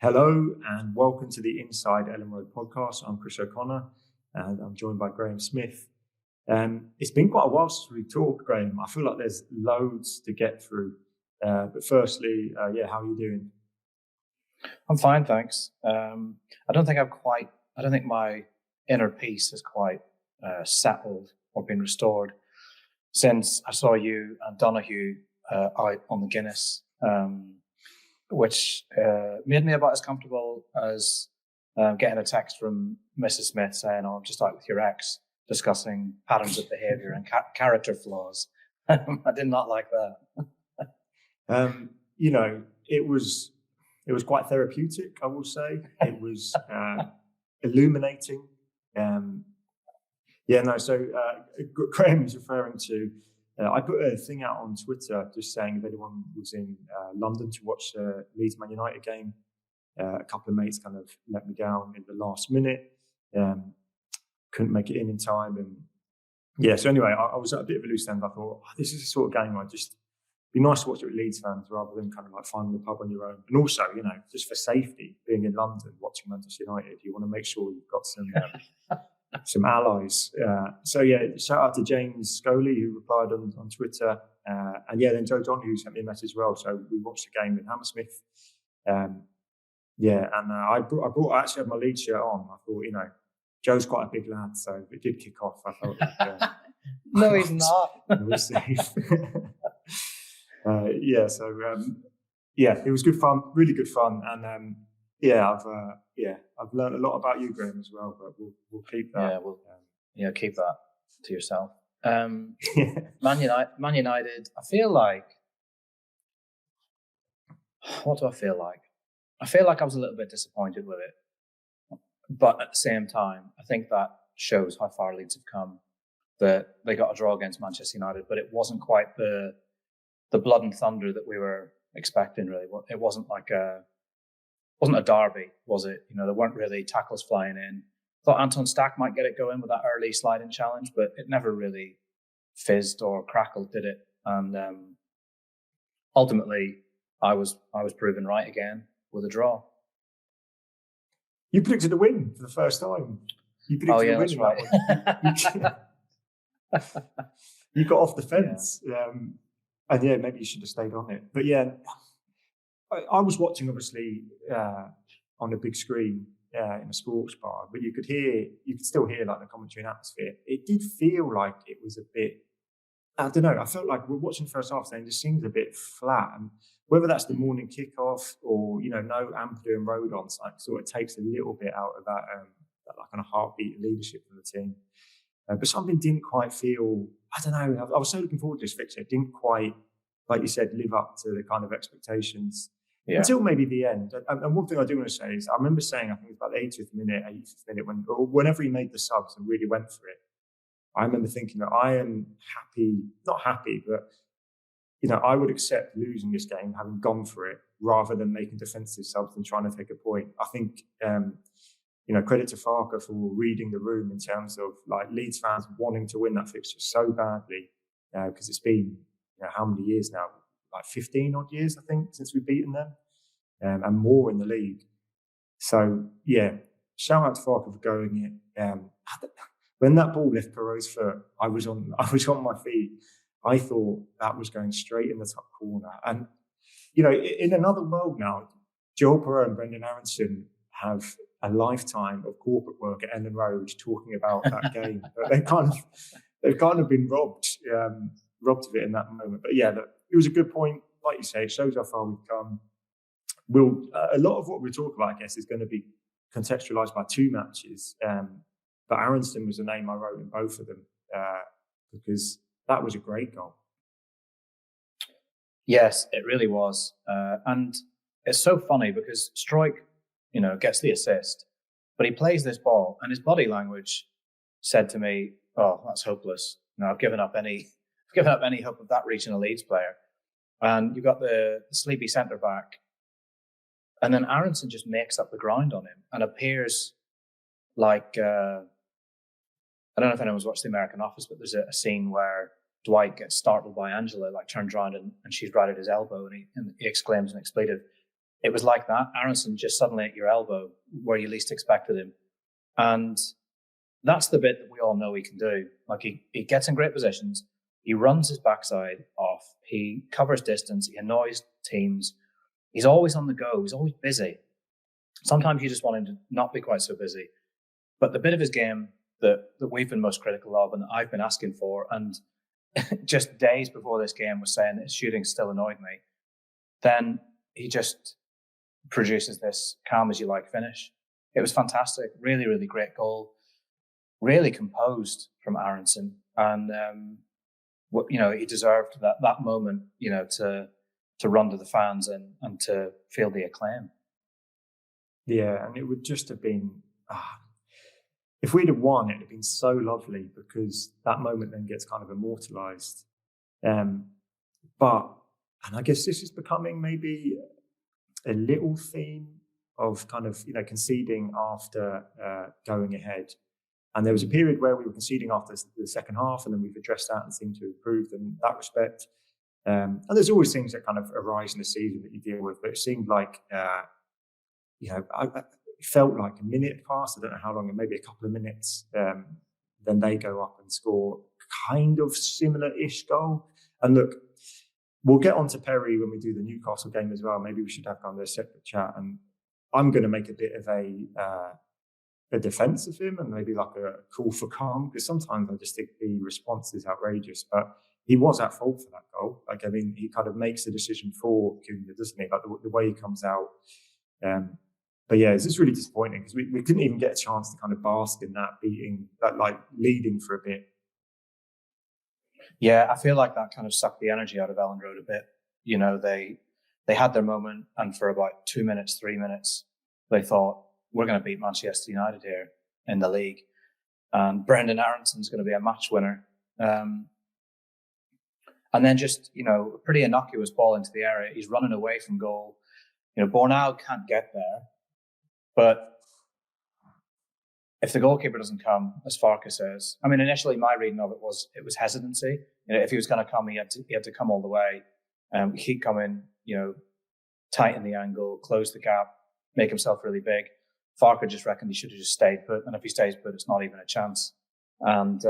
Hello and welcome to the Inside Elland Road Podcast. I'm Chris O'Connor and I'm joined by Graham Smith. It's been quite a while since we talked, Graham. I feel like there's loads to get through. But firstly, how are you doing? I'm fine, thanks. I don't think my inner peace has quite settled or been restored since I saw you and Donahue out on the Guinness. Which made me about as comfortable as getting a text from Mrs. Smith saying, "Oh, I'm just out with your ex, discussing patterns of behaviour and character flaws." I did not like that. It was quite therapeutic, I will say. It was illuminating. So Graham is referring to. I put a thing out on Twitter just saying if anyone was in London to watch the Leeds Man United game. A couple of mates kind of let me down in the last minute. Couldn't make it in time. And so anyway, I was at a bit of a loose end. I thought, this is the sort of game where just be nice to watch it with Leeds fans rather than kind of like finding the pub on your own. And also, just for safety, being in London, watching Manchester United, you want to make sure you've got some allies. Shout out to James Scully who replied on Twitter. Then Joe Donahue sent me a message as well. So we watched the game in Hammersmith. I actually had my Leeds shirt on. I thought, Joe's quite a big lad, so it did kick off. I felt like, no, he's not. We're safe. It was good fun, really good fun. And I've learned a lot about you, Graham, as well, but we'll keep that. Keep that to yourself. Man United, I feel like, what do I feel like? I feel like I was a little bit disappointed with it. But at the same time, I think that shows how far Leeds have come. That they got a draw against Manchester United, but it wasn't quite the blood and thunder that we were expecting, really. It wasn't like a derby, was it? There weren't really tackles flying in. Thought Anton Stack might get it going with that early sliding challenge, but it never really fizzed or crackled, did it? And ultimately, I was proven right again with a draw. You predicted a win for the first time. You predicted a win. That's right. You got off the fence. Maybe you should have stayed on it. But I was watching, obviously, on a big screen in a sports bar, but you could still hear like the commentary and atmosphere. It did feel like it was a bit, I don't know, I felt like we're watching the first half and it just seems a bit flat. And whether that's the morning kickoff or, no Ampadu and Rodon, sort of takes a little bit out of that like kind of heartbeat leadership from the team. But something didn't quite feel, I don't know, I was so looking forward to this fixture. It didn't quite, like you said, live up to the kind of expectations until maybe the end. And one thing I do want to say is I remember saying, I think it was about the 85th minute, whenever he made the subs and really went for it, I remember thinking that I am not happy, but, I would accept losing this game, having gone for it, rather than making defensive subs and trying to take a point. I think, credit to Farke for reading the room in terms of like Leeds fans wanting to win that fixture so badly, because it's been, how many years now? Like 15 odd years, I think, since we've beaten them, and more in the league. So shout out to Farke for going it. When that ball left Perot's foot, I was on my feet. I thought that was going straight in the top corner. And in another world now, Joel Perot and Brenden Aaronson have a lifetime of corporate work at Elland Road talking about that game. But they've kind of been robbed of it in that moment. But it was a good point. Like you say, it shows how far we've come. A lot of what we talk about, I guess, is going to be contextualised by two matches. But Aaronson was the name I wrote in both of them because that was a great goal. Yes, it really was. And it's so funny because Struijk, gets the assist, but he plays this ball and his body language said to me, "Oh, that's hopeless. I've given up any hope of that reaching a Leeds player." And you got the sleepy centre back, and then Aaronson just makes up the ground on him and appears like I don't know if anyone's watched The American Office, but there's a scene where Dwight gets startled by Angela, like turns around and she's right at his elbow, and he exclaims an expletive. it was like that. Aaronson just suddenly at your elbow where you least expected him. And that's the bit that we all know he can do. Like he gets in great positions. He runs his backside off. He covers distance. He annoys teams. He's always on the go. He's always busy. Sometimes you just want him to not be quite so busy. But the bit of his game that we've been most critical of and that I've been asking for, and just days before this game was saying that his shooting still annoyed me, then he just produces this calm as you like finish. It was fantastic. Really, really great goal. Really composed from Aaronson. And, he deserved that moment, to run to the fans and to feel the acclaim. Yeah, and it would just have been, if we'd have won, it'd have been so lovely because that moment then gets kind of immortalised. And I guess this is becoming maybe a little theme of kind of, conceding after going ahead. And there was a period where we were conceding after the second half, and then we've addressed that and seemed to have improved in that respect. And there's always things that kind of arise in the season that you deal with, but it seemed like, it felt like a minute passed, I don't know how long, maybe a couple of minutes, then they go up and score kind of similar-ish goal. And look, we'll get on to Perri when we do the Newcastle game as well. Maybe we should have kind of a separate chat. And I'm going to make a bit of a defence of him and maybe like a call for calm, because sometimes I just think the response is outrageous. But he was at fault for that goal. Like, I mean, he kind of makes the decision for Cunha, doesn't he? Like the way he comes out. But yeah, it's just really disappointing because we couldn't even get a chance to kind of bask in that beating, that like leading for a bit. Yeah, I feel like that kind of sucked the energy out of Elland Road a bit. They had their moment, and for about 2 minutes, 3 minutes, they thought, we're going to beat Manchester United here in the league. And Brenden Aaronson is going to be a match winner. And then just, a pretty innocuous ball into the area. He's running away from goal. Bornau can't get there. But if the goalkeeper doesn't come, as Farke says, I mean, initially my reading of it was hesitancy. If he was going to come, he had to come all the way. He'd come in, tighten the angle, close the gap, make himself really big. Farke just reckoned he should have just stayed put. And if he stays put, it's not even a chance. And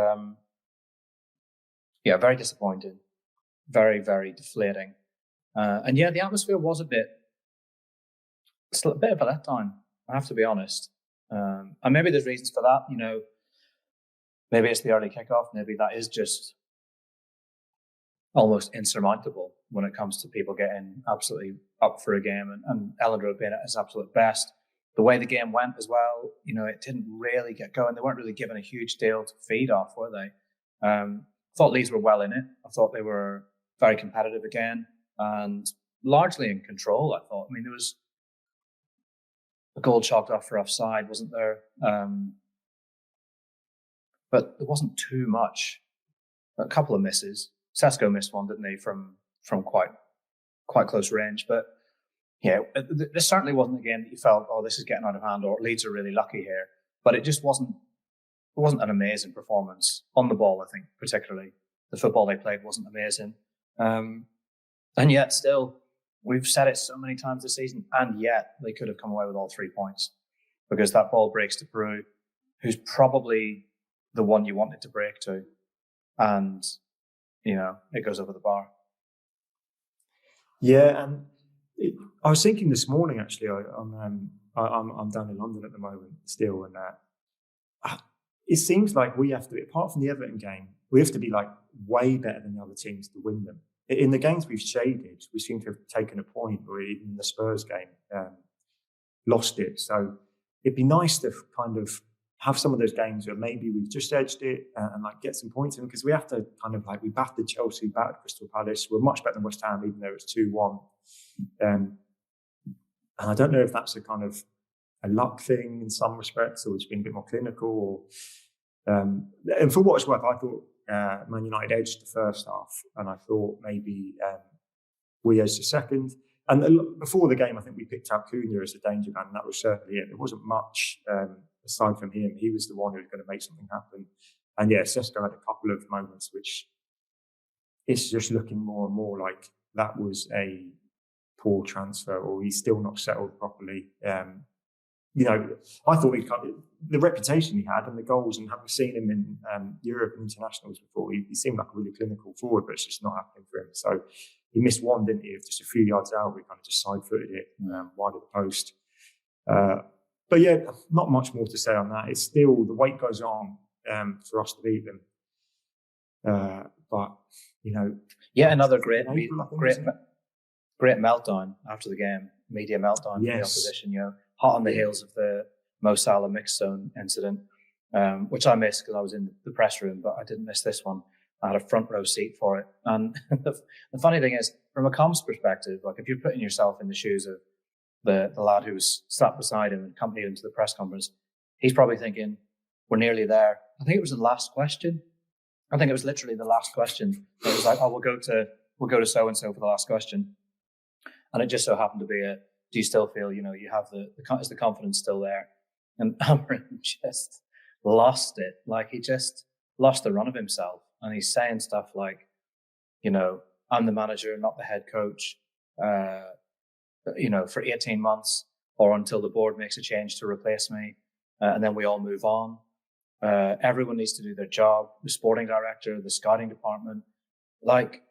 very disappointing. Very, very deflating. And the atmosphere was a bit of a letdown, I have to be honest. And maybe there's reasons for that. Maybe it's the early kickoff. Maybe that is just almost insurmountable when it comes to people getting absolutely up for a game and Elland Road being at its absolute best. The way the game went as well, it didn't really get going. They weren't really given a huge deal to feed off, were they? I thought Leeds were well in it. I thought they were very competitive again and largely in control, I thought. I mean, there was a goal chalked off for offside, wasn't there? But there wasn't too much. A couple of misses. Sesko missed one, didn't he, from quite close range. But yeah, this certainly wasn't a game that you felt, this is getting out of hand, or Leeds are really lucky here. But it just wasn't. It wasn't an amazing performance on the ball. I think particularly the football they played wasn't amazing. And yet still, we've said it so many times this season, and yet they could have come away with all 3 points because that ball breaks to Perri, who's probably the one you wanted to break to, and it goes over the bar. Yeah, and I was thinking this morning actually. I'm down in London at the moment still, and it seems like we have to, apart from the Everton game, we have to be like way better than the other teams to win them. In the games we've shaded, we seem to have taken a point, or even in the Spurs game, lost it. So it'd be nice to kind of have some of those games where maybe we've just edged it and like get some points in, because we have to kind of like, we battered Chelsea, battered Crystal Palace. We're much better than West Ham, even though it's 2-1. And I don't know if that's a kind of a luck thing in some respects, or it's been a bit more clinical. And for what it's worth, I thought Man United edged the first half, and I thought maybe we edged the second. And before the game, I think we picked out Cunha as a danger man, and that was certainly it. There wasn't much aside from him. He was the one who was going to make something happen. And yeah, Sesko had a couple of moments which it's just looking more and more like that was a poor transfer, or he's still not settled properly. You know, I thought the reputation he had and the goals, and having seen him in Europe and internationals before, he seemed like a really clinical forward, but it's just not happening for him. So he missed one, didn't he? Just a few yards out, we kind of just side-footed it wide of the post. But yeah, not much more to say on that. It's still, the wait goes on for us to beat them. But, you know. Yeah, another great meltdown after the game, media meltdown from the opposition, you know, hot on the heels of the Mo Salah mixed zone incident, which I missed because I was in the press room, but I didn't miss this one. I had a front row seat for it. And the funny thing is, from a comms perspective, like if you're putting yourself in the shoes of the lad who was sat beside him and accompanied him to the press conference, he's probably thinking, we're nearly there. I think it was the last question. I think it was literally the last question. It was like, oh, we'll go to so-and-so for the last question. And it just so happened to be do you still feel, you know, you have is the confidence still there? And Amarin just lost it. Like, he just lost the run of himself. And he's saying stuff like, you know, I'm the manager, not the head coach, you know, for 18 months or until the board makes a change to replace me. And then we all move on. Everyone needs to do their job. The sporting director, the scouting department. Like,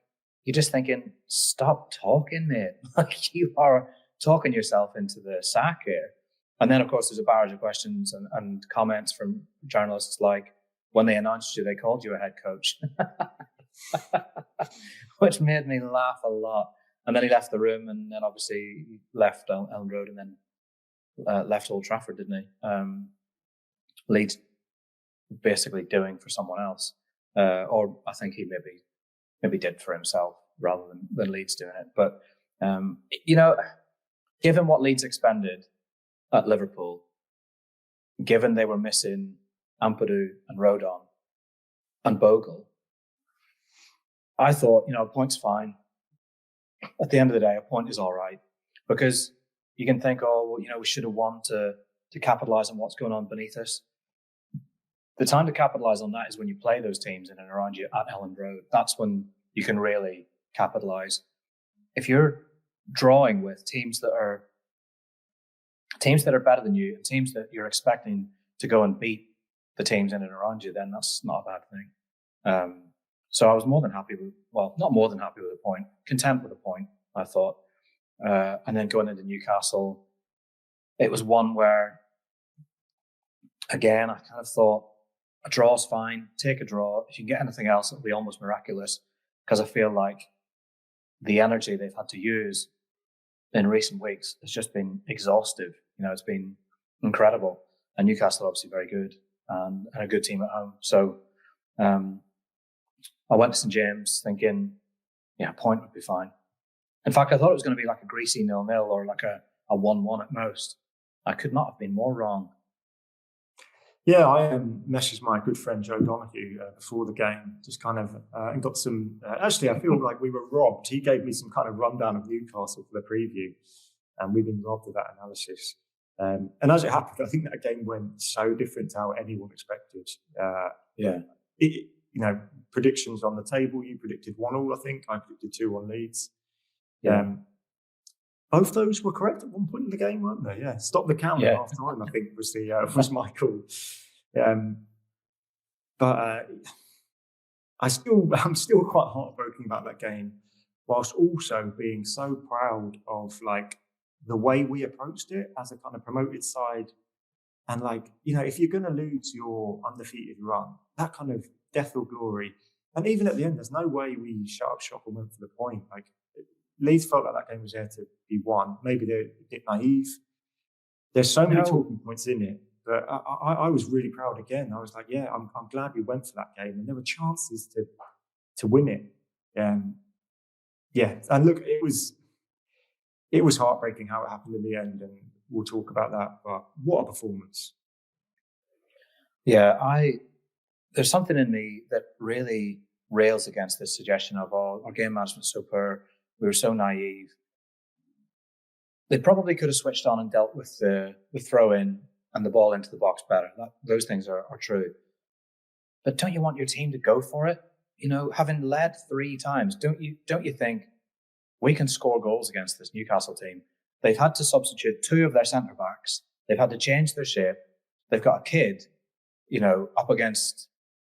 you're just thinking, stop talking, mate. Like, you are talking yourself into the sack here. And then, of course, there's a barrage of questions and comments from journalists like, when they announced you, they called you a head coach, which made me laugh a lot. And then he left the room, and then obviously he left Elland Road, and then left Old Trafford, didn't he? Leeds basically doing for someone else. Or I think he maybe did for himself rather than Leeds doing it. But, you know, given what Leeds expended at Liverpool, given they were missing Ampadu and Rodon and Bogle, I thought, you know, a point's fine. At the end of the day, a point is all right, because you can think, oh, well, you know, we should have won to capitalise on what's going on beneath us. The time to capitalise on that is when you play those teams in and around you at Elland Road. That's when you can really capitalise. If you're drawing with teams that are better than you and teams that you're expecting to go and beat the teams in and around you, then that's not a bad thing. So I was more than happy with, well, not more than happy with a point, content with a point, I thought. And then going into Newcastle, it was one where, again, I kind of thought, a draw's fine, take a draw. If you can get anything else, it'll be almost miraculous, because I feel like the energy they've had to use in recent weeks has just been exhaustive. You know, it's been incredible. And Newcastle are obviously very good and a good team at home. So I went to St James thinking, yeah, a point would be fine. In fact, I thought it was going to be like a greasy 0-0 or like a 1-1 at most. I could not have been more wrong. Yeah, I messaged my good friend Joe Donahue before the game, just kind of, and got some, actually I feel like we were robbed. He gave me some kind of rundown of Newcastle for the preview, and we've been robbed of that analysis. And as it happened, I think that game went so different to how anyone expected. You know, predictions on the table, you predicted 1-1, I think. I predicted 2-1 Leeds. Yeah. Both those were correct at one point in the game, weren't they? Yeah. Stop the count at half time, I think, was my call. But I'm still quite heartbroken about that game, whilst also being so proud of like the way we approached it as a kind of promoted side. And like, you know, if you're going to lose your undefeated run, that kind of death or glory. And even at the end, there's no way we shut up shop and went for the point. Like, Leeds felt like that game was there to be won. Maybe they're a bit naive. There's so many talking points in it. But I was really proud again. I was like, yeah, I'm glad we went for that game. And there were chances to win it. And look, it was heartbreaking how it happened in the end. And we'll talk about that. But what a performance. Yeah, there's something in me that really rails against this suggestion of, our game management's so poor. We were so naive. They probably could have switched on and dealt with the throw in and the ball into the box better. Those things are true. But don't you want your team to go for it? You know, having led 3 times, don't you think we can score goals against this Newcastle team. They've had to substitute 2 of their centre-backs. They've had to change their shape. They've got a kid, up against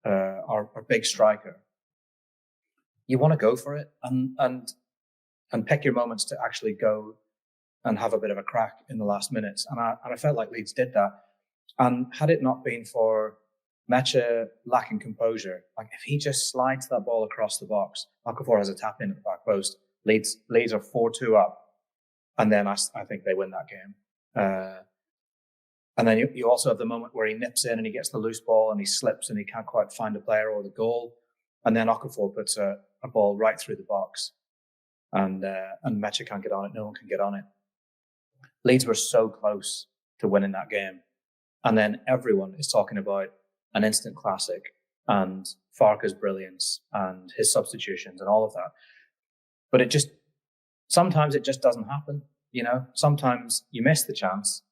our big striker. You want to go for it and pick your moments to actually go and have a bit of a crack in the last minutes. And I felt like Leeds did that. And had it not been for Mecha lacking composure, like if he just slides that ball across the box, Okafor has a tap in at the back post. Leeds are 4-2 up. And then I think they win that game. And then you also have the moment where he nips in and he gets the loose ball and he slips and he can't quite find a player or the goal. And then Okafor puts a ball right through the box. And Mecha can't get on it. No one can get on it. Leeds were so close to winning that game. And then everyone is talking about an instant classic and Farke's brilliance and his substitutions and all of that. But sometimes it just doesn't happen. Sometimes you miss the chance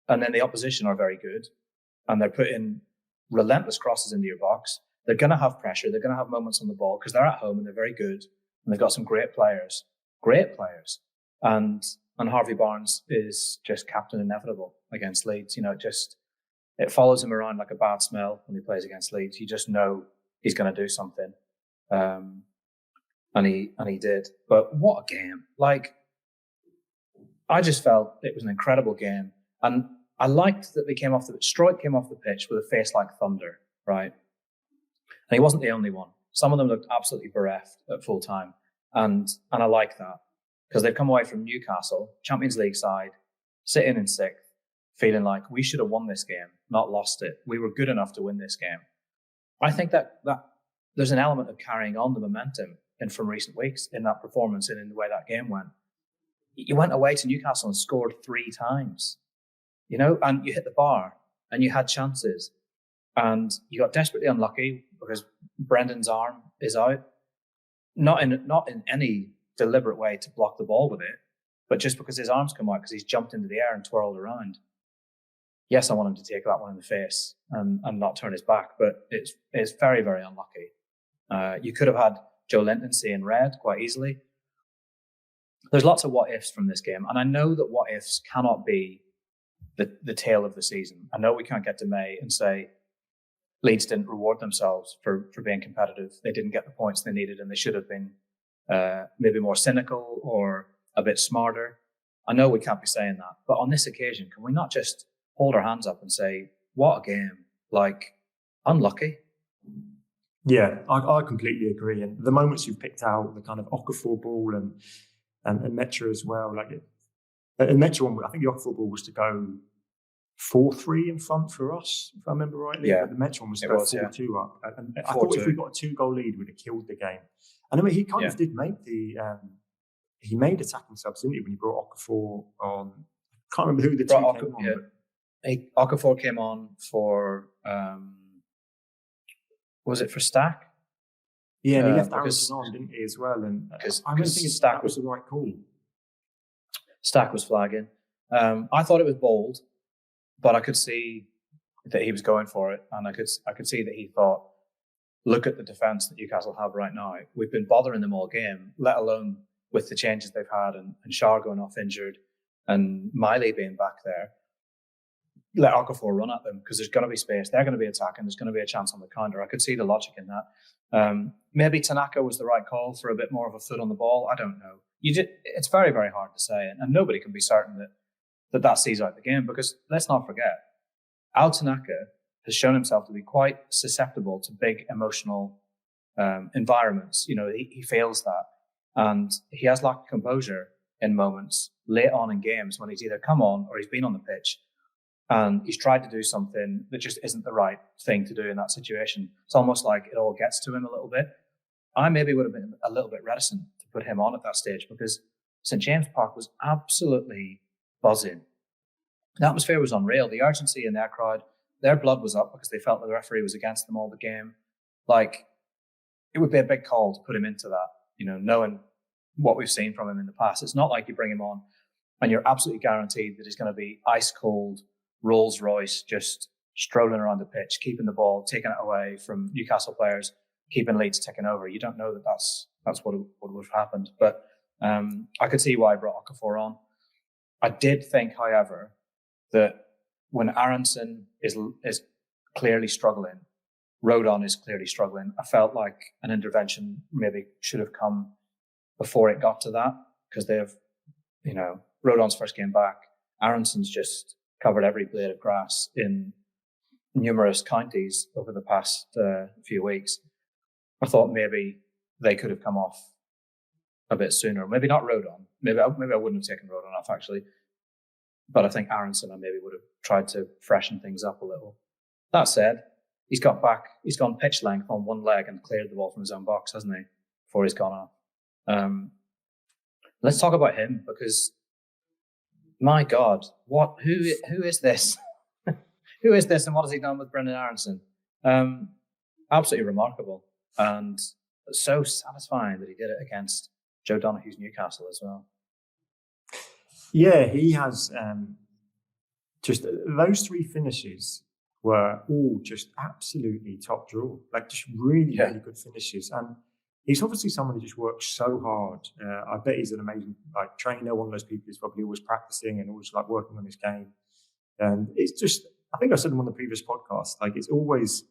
and then the opposition are very good and they're putting relentless crosses into your box. They're going to have pressure. They're going to have moments on the ball because they're at home and they're very good. And they've got some great players. And Harvey Barnes is just captain inevitable against Leeds. It follows him around like a bad smell when he plays against Leeds. You just know he's going to do something. And he did. But what a game. I just felt it was an incredible game. And I liked that Struijk came off the pitch with a face like thunder, right? And he wasn't the only one. Some of them looked absolutely bereft at full time. And I like that because they've come away from Newcastle, Champions League side, sitting in 6th, feeling like we should have won this game, not lost it. We were good enough to win this game. I think that there's an element of carrying on the momentum from recent weeks in that performance and in the way that game went. You went away to Newcastle and scored 3 times, and you hit the bar and you had chances and you got desperately unlucky because Brendan's arm is out. Not in any deliberate way to block the ball with it, but just because his arms come out because he's jumped into the air and twirled around. Yes, I want him to take that one in the face and not turn his back, but it's very, very unlucky. You could have had Joe Linton seeing red quite easily. There's lots of what ifs from this game, and I know that what ifs cannot be the tail of the season. I know we can't get to May and say Leeds didn't reward themselves for being competitive. They didn't get the points they needed, and they should have been maybe more cynical or a bit smarter. I know we can't be saying that, but on this occasion, can we not just hold our hands up and say, what a game, unlucky? Yeah, I completely agree. And the moments you've picked out, the kind of Okafor ball and Mecha as well, and Mecha one, I think the Okafor ball was to go 4-3 in front for us, if I remember rightly. Yeah, but the Mecha one was to go 4-2 up. And I thought if we got a 2-goal lead, we'd have killed the game. And I mean, he kind of did make he made attacking subs, didn't he, when he brought Okafor on? I can't remember who the two came on. Yeah. Okafor came on for, was it for Stack? Yeah, and he left Aaronson on, didn't he, as well? And I remember thinking Stack was the right call. Stack was flagging. I thought it was bold, but I could see that he was going for it, and I could see that he thought, look at the defence that Newcastle have right now. We've been bothering them all game, let alone with the changes they've had and Shar going off injured and Miley being back there. Let Okafor run at them because there's going to be space. They're going to be attacking. There's going to be a chance on the counter. I could see the logic in that. Maybe Tanaka was the right call for a bit more of a foot on the ball. I don't know. It's very, very hard to say, and nobody can be certain that sees out the game because let's not forget, Al Tanaka has shown himself to be quite susceptible to big emotional environments. He fails that, and he has lacked composure in moments late on in games when he's either come on or he's been on the pitch. And he's tried to do something that just isn't the right thing to do in that situation. It's almost like it all gets to him a little bit. I maybe would have been a little bit reticent to put him on at that stage because St. James Park was absolutely buzzing. The atmosphere was unreal. The urgency in their crowd, their blood was up because they felt that the referee was against them all the game. It would be a big call to put him into that, knowing what we've seen from him in the past. It's not like you bring him on and you're absolutely guaranteed that he's going to be ice cold, Rolls Royce, just strolling around the pitch, keeping the ball, taking it away from Newcastle players, keeping Leeds ticking over. You don't know that that's what would have happened. But I could see why I brought Okafor on. I did think, however, that when Aaronson is clearly struggling, Rodon is clearly struggling, I felt like an intervention maybe should have come before it got to that, because they've, Rodon's first game back, Aaronson's just covered every blade of grass in numerous counties over the past few weeks. I thought maybe they could have come off a bit sooner. Maybe not Rodon. Maybe I wouldn't have taken Rodon off, actually. But I think Aaronson, I maybe would have tried to freshen things up a little. That said, he's got back. He's gone pitch length on one leg and cleared the ball from his own box, hasn't he? Before he's gone off. Let's talk about him, because, my God, who is this? Who is this, and what has he done with Brenden Aaronson? Absolutely remarkable, and so satisfying that he did it against Joe Donohue's Newcastle as well. Yeah, he has just really finishes were all just absolutely top draw, like just really good finishes. And he's obviously someone who just works so hard. I bet he's an amazing trainer, one of those people who's probably always practicing and always working on his game. And it's just, I think I said on one of the previous podcasts, it's always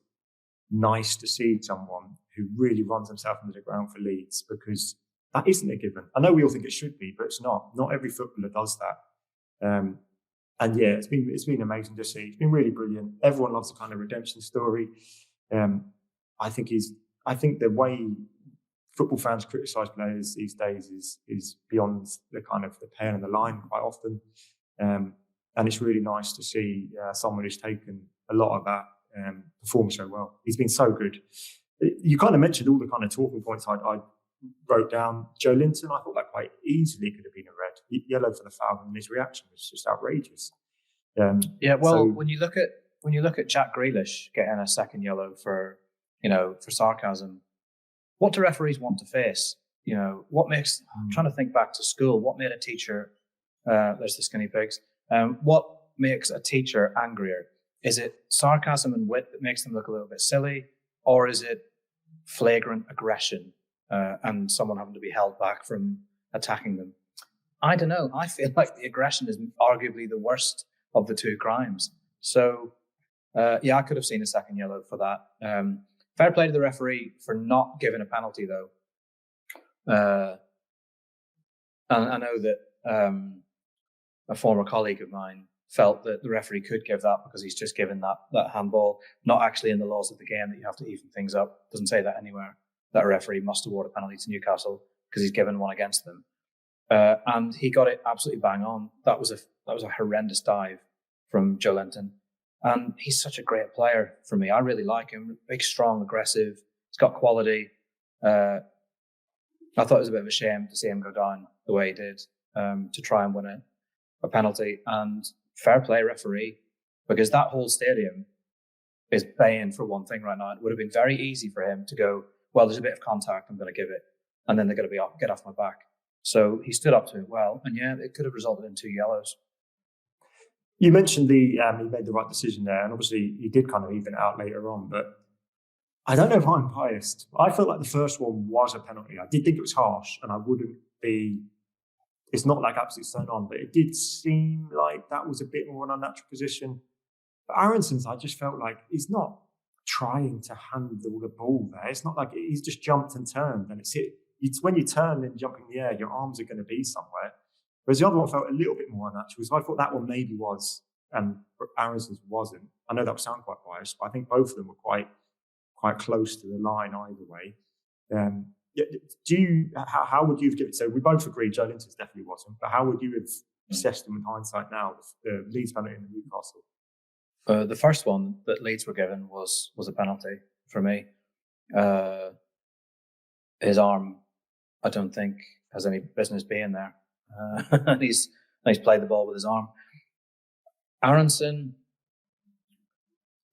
nice to see someone who really runs himself into the ground for Leeds, because that isn't a given. I know we all think it should be, but it's not. Not every footballer does that. And yeah, it's been amazing to see. It's been really brilliant. Everyone loves the kind of redemption story. I think the way football fans criticise players these days is beyond the kind of the pale and the line quite often. And it's really nice to see someone who's taken a lot of that perform so well. He's been so good. You kind of mentioned all the kind of talking points I wrote down. Joe Linton, I thought that quite easily could have been a red. Yellow for the foul, and his reaction was just outrageous. When you look at Jack Grealish getting a second yellow for sarcasm, what do referees want to face? What makes? I'm trying to think back to school. What made a teacher? There's the skinny pigs. What makes a teacher angrier? Is it sarcasm and wit that makes them look a little bit silly, or is it flagrant aggression and someone having to be held back from attacking them? I don't know. I feel like the aggression is arguably the worst of the two crimes. So, I could have seen a second yellow for that. Fair play to the referee for not giving a penalty, though. And I know that a former colleague of mine felt that the referee could give that because he's just given that handball, not actually in the laws of the game that you have to even things up. Doesn't say that anywhere, that a referee must award a penalty to Newcastle because he's given one against them. And he got it absolutely bang on. That was a horrendous dive from Joe Linton. And he's such a great player for me. I really like him. Big, strong, aggressive. He's got quality. I thought it was a bit of a shame to see him go down the way he did to try and win a penalty. And fair play, referee, because that whole stadium is baying for one thing right now. It would have been very easy for him to go, well, there's a bit of contact, I'm going to give it. And then they're going to get off my back. So he stood up to it well. And it could have resulted in 2 yellows. You mentioned he made the right decision there, and obviously he did kind of even it out later on. But I don't know if I'm biased. I felt like the first one was a penalty. I did think it was harsh, and I wouldn't be. It's not absolutely stone on, but it did seem like that was a bit more an unnatural position. But Aaronson's, I just felt like he's not trying to handle the ball there. It's not like he's just jumped and turned, and it's when you turn and jump in the air, your arms are going to be somewhere. Whereas the other one felt a little bit more unnatural. So I thought that one maybe was, and Aaronson's wasn't. I know that would sound quite biased, but I think both of them were quite close to the line either way. How would you have given it? So we both agree Joe Linton's definitely wasn't, but how would you have assessed them in hindsight now, the Leeds penalty in the Newcastle? The first one that Leeds were given was a penalty for me. His arm, I don't think, has any business being there. He's played the ball with his arm. Aaronson,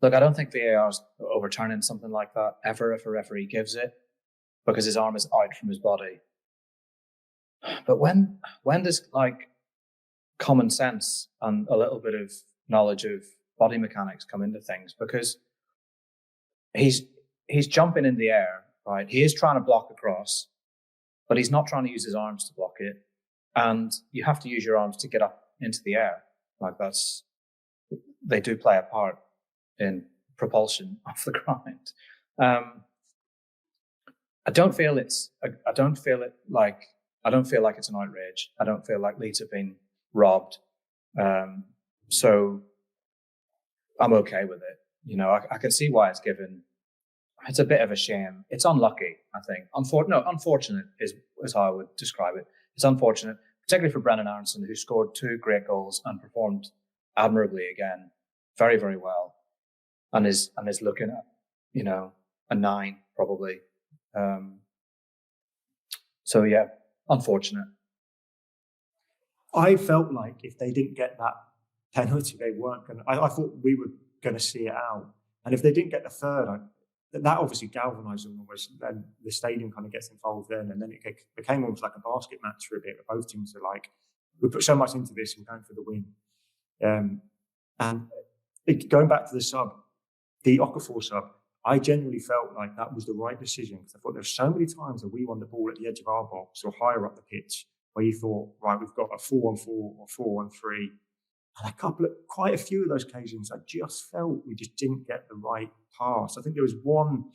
look, I don't think VAR is overturning something like that ever if a referee gives it, because his arm is out from his body. But when does common sense and a little bit of knowledge of body mechanics come into things? Because he's jumping in the air, right? He is trying to block across, but he's not trying to use his arms to block it. And you have to use your arms to get up into the air. Like they do play a part in propulsion off the ground. I don't feel like it's an outrage. I don't feel like Leeds have been robbed. So I'm okay with it. I can see why it's given. It's a bit of a shame. It's unlucky, I think. Unfortunate is how I would describe it. It's unfortunate, particularly for Brenden Aaronson, who scored 2 great goals and performed admirably again, very, very well, and is looking at, a 9 probably. So yeah, unfortunate. I felt like if they didn't get that penalty, they weren't going to. I thought we were going to see it out, and if they didn't get the third, that obviously galvanised them almost. Then the stadium kind of gets involved then, and then it became almost like a basket match for a bit. Where both teams are like, we put so much into this, we're going for the win. And going back to the sub, the Okafor sub, I genuinely felt like that was the right decision, because I thought there's so many times that we won the ball at the edge of our box or higher up the pitch where you thought, right, we've got a 4-on-4 or 4-on-3. And quite a few of those occasions, I just felt we just didn't get the right pass. I think there was one,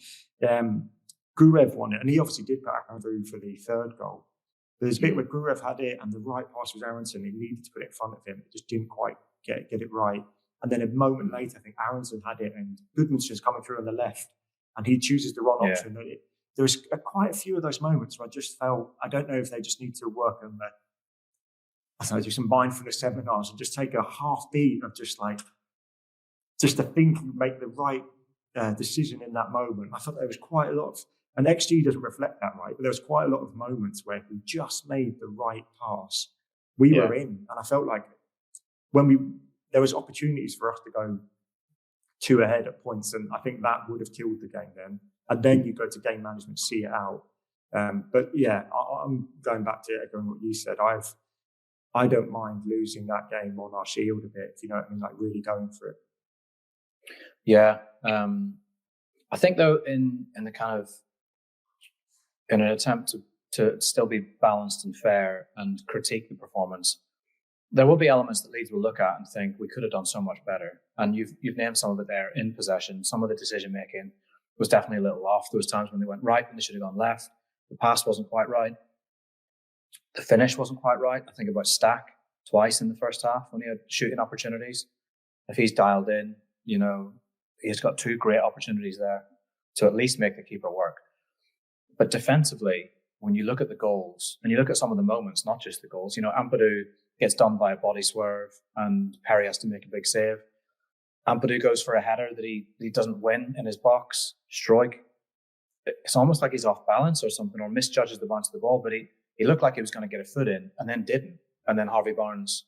Gurev won it, and he obviously did back through for the third goal. But there's a bit where Gurev had it, and the right pass was Aaronson. He needed to put it in front of him. It just didn't quite get it right. And then a moment later, I think Aaronson had it, and Goodmanson's coming through on the left, and he chooses the wrong option. There was quite a few of those moments where I just felt, I don't know if they just need to work on that. I don't know, do some mindfulness seminars and just take a half beat of just to think and make the right decision in that moment. I thought there was quite a lot of, and XG doesn't reflect that, right? But there was quite a lot of moments where we just made the right pass. We were in, and I felt like there was opportunities for us to go 2 ahead at points, and I think that would have killed the game then. And then you go to game management, see it out. But yeah, I'm going back to echoing what you said. I don't mind losing that game on our shield a bit, if you know what I mean, like really going for it. Yeah. I think though, in an attempt to still be balanced and fair and critique the performance, there will be elements that Leeds will look at and think we could have done so much better. And you've named some of it there. In possession, some of the decision making was definitely a little off. There was times when they went right and they should have gone left. The pass wasn't quite right. The finish wasn't quite right. I think about Stack twice in the first half when he had shooting opportunities. If he's dialed in, he's got 2 great opportunities there to at least make the keeper work. But defensively, when you look at the goals and you look at some of the moments, not just the goals, Ampadu gets done by a body swerve and Perri has to make a big save. Ampadu goes for a header that he doesn't win in his box. Struijk, it's almost like he's off balance or something, or misjudges the bounce of the ball, but he looked like he was going to get a foot in and then didn't. And then Harvey Barnes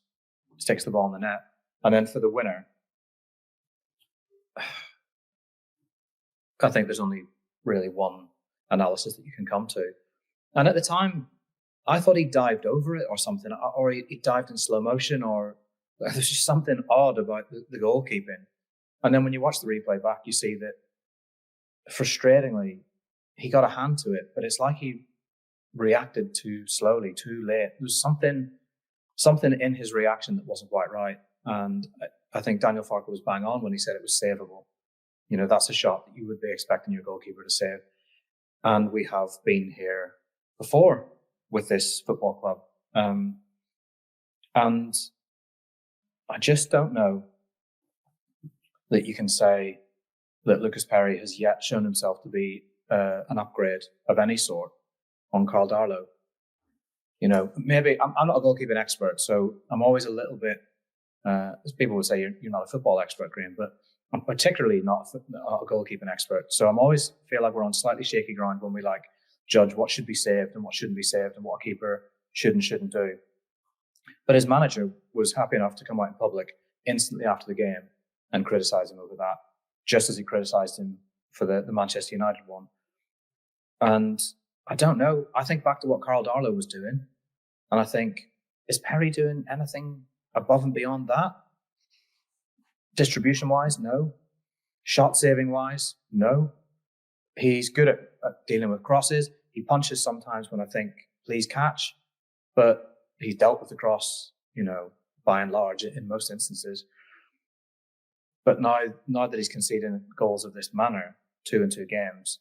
sticks the ball in the net. And then for the winner, I think there's only really one analysis that you can come to. And at the time, I thought he dived over it or something, or he dived in slow motion, or there's just something odd about the goalkeeping. And then when you watch the replay back, you see that frustratingly, he got a hand to it, but it's like he reacted too slowly, too late. There was something in his reaction that wasn't quite right. And I think Daniel Farke was bang on when he said it was savable. That's a shot that you would be expecting your goalkeeper to save. And we have been here before with this football club. And I just don't know that you can say that Lucas Perri has yet shown himself to be an upgrade of any sort on Carl Darlow. Maybe I'm not a goalkeeping expert, so I'm always a little bit, as people would say, you're not a football expert, Graham, but I'm particularly not a goalkeeping expert. So I'm always feel like we're on slightly shaky ground when we judge what should be saved and what shouldn't be saved and what a keeper should and shouldn't do. But his manager was happy enough to come out in public instantly after the game and criticise him over that, just as he criticised him for the Manchester United one. And I don't know. I think back to what Carl Darlow was doing, and I think, is Perri doing anything above and beyond that? Distribution-wise, no. Shot-saving-wise, no. He's good at dealing with crosses. He punches sometimes when I think please catch. But he's dealt with the cross, by and large in most instances. But now that he's conceding goals of this manner, 2 in 2 games,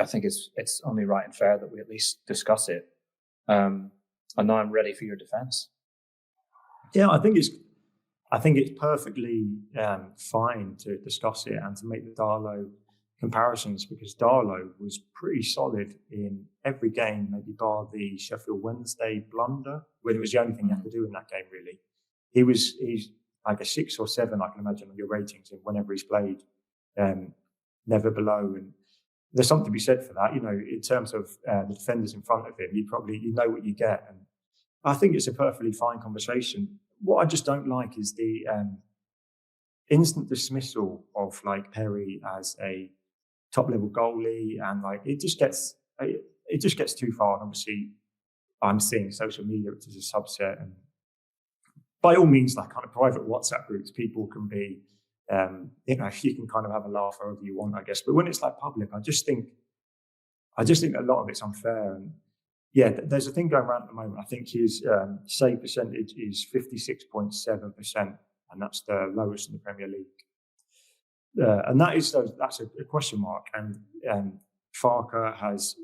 I think it's only right and fair that we at least discuss it. And now I'm ready for your defence. Yeah, I think it's perfectly fine to discuss it and to make the Darlow comparisons, because Darlow was pretty solid in every game, maybe bar the Sheffield Wednesday blunder, when it was the only thing you had to do in that game, really. He's like a 6 or 7, I can imagine, on your ratings, and whenever he's played, never below. And there's something to be said for that, in terms of the defenders in front of him. You know what you get, and I think it's a perfectly fine conversation. What I just don't like is the instant dismissal of like Perri as a top-level goalie, and like it just gets too far. And obviously, I'm seeing social media, which is a subset, and by all means, like kind of private WhatsApp groups, people can be, you can kind of have a laugh however you want, I guess. But when it's like public, I just think a lot of it's unfair. And yeah, there's a thing going around at the moment. I think his save percentage is 56.7%, and that's the lowest in the Premier League. And that's a question mark. And Farke has,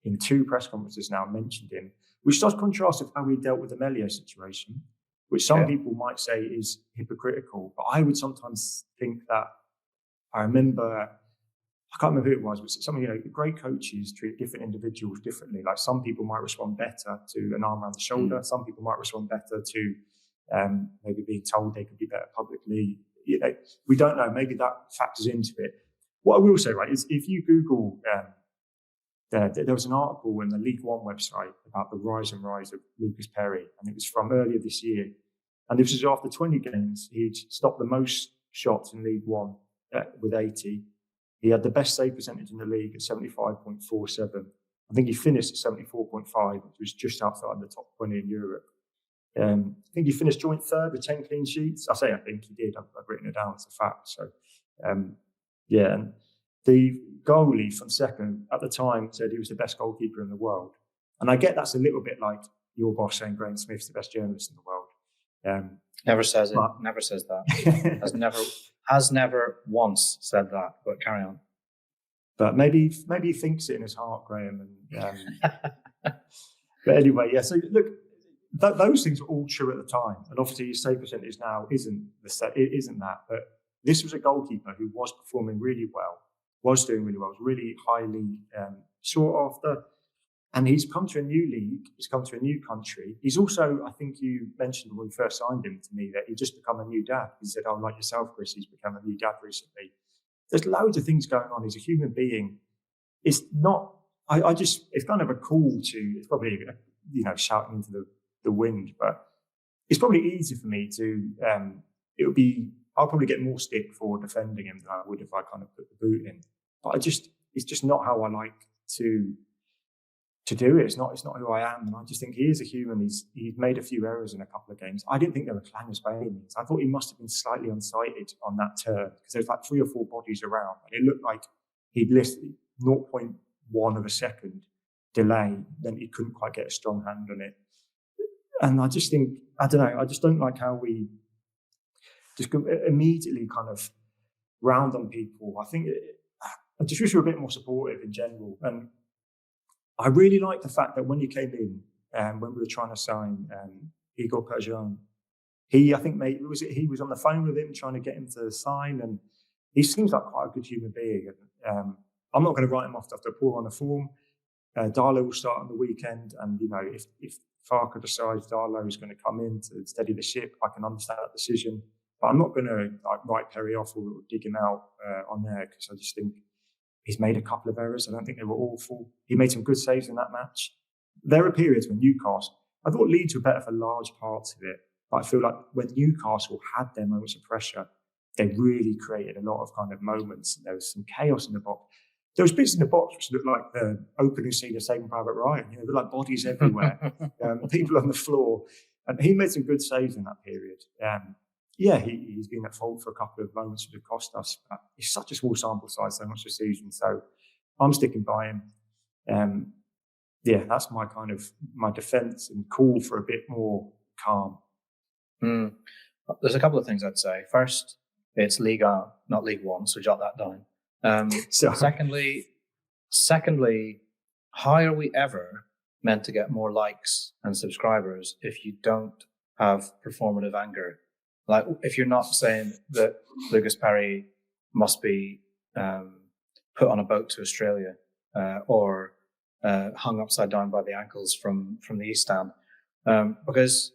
in 2 press conferences now, mentioned him, which does contrast with how we dealt with the Melio situation, which some people might say is hypocritical. But I would sometimes think that, I can't remember who it was, but some great coaches treat different individuals differently. Like some people might respond better to an arm around the shoulder. Some people might respond better to maybe being told they could be better publicly. We don't know. Maybe that factors into it. What I will say, right, is if you Google, there was an article in the League One website about the rise of Lucas Perri, and it was from earlier this year. And this was after 20 games. He'd stopped the most shots in League One with 80. He had the best save percentage in the league at 75.47. I think he finished at 74.5, which was just outside the top 20 in Europe. I think he finished joint third with 10 clean sheets. I think he did. I've written it down as a fact. So, and the goalie from second at the time said he was the best goalkeeper in the world. And I get that's a little bit like your boss saying Graham Smith's the best journalist in the world. Never says it. Never says that. has never once said that. But carry on. But maybe he thinks it in his heart, Graham. And but anyway, yeah. So look, those things were all true at the time, and obviously his save percentage now isn't that. But this was a goalkeeper who was performing really well, was doing really well, was really highly sought after. And he's come to a new league, he's come to a new country. He's also, I think you mentioned when we first signed him to me, that he'd just become a new dad. He said, like yourself, Chris, he's become a new dad recently. There's loads of things going on. He's a human being. It's not, it's kind of a call to, it's probably, shouting into the wind, but it's probably easier for me to, I'll probably get more stick for defending him than I would if I kind of put the boot in. But it's just not how I like to do it. It's not who I am. And I just think he is a human. He's made a few errors in a couple of games. I didn't think they were clangers by any means. I thought he must have been slightly unsighted on that turn, because there's like 3 or 4 bodies around, and it looked like he'd listed 0.1 of a second delay, then he couldn't quite get a strong hand on it. And I just think, I don't know, I just don't like how we just immediately kind of round on people. I think I just wish we were a bit more supportive in general. And I really like the fact that when you came in, when we were trying to sign Igor Perjan, he was on the phone with him trying to get him to sign, and he seems like quite a good human being. And I'm not going to write him off after a poor run of form. Darlow will start on the weekend, and if Farke decides Darlow is going to come in to steady the ship, I can understand that decision. But I'm not going to write Perri off or dig him out on there, because I just think he's made a couple of errors. I don't think they were awful. He made some good saves in that match. There are periods when Newcastle, I thought Leeds were better for large parts of it, but I feel like when Newcastle had their moments of pressure, they really created a lot of kind of moments. There was some chaos in the box. There was bits in the box which looked like the opening scene of Saving Private Ryan. There were like bodies everywhere, people on the floor. And he made some good saves in that period. He's been at fault for a couple of moments which have cost us. It's such a small sample size, so much of the season. So I'm sticking by him. that's my defence and call for a bit more calm. There's a couple of things I'd say. First, it's Liga, not League One, so jot that down. Secondly, how are we ever meant to get more likes and subscribers if you don't have performative anger? Like, if you're not saying that Lucas Perri must be put on a boat to Australia or hung upside down by the ankles from the East Stand, because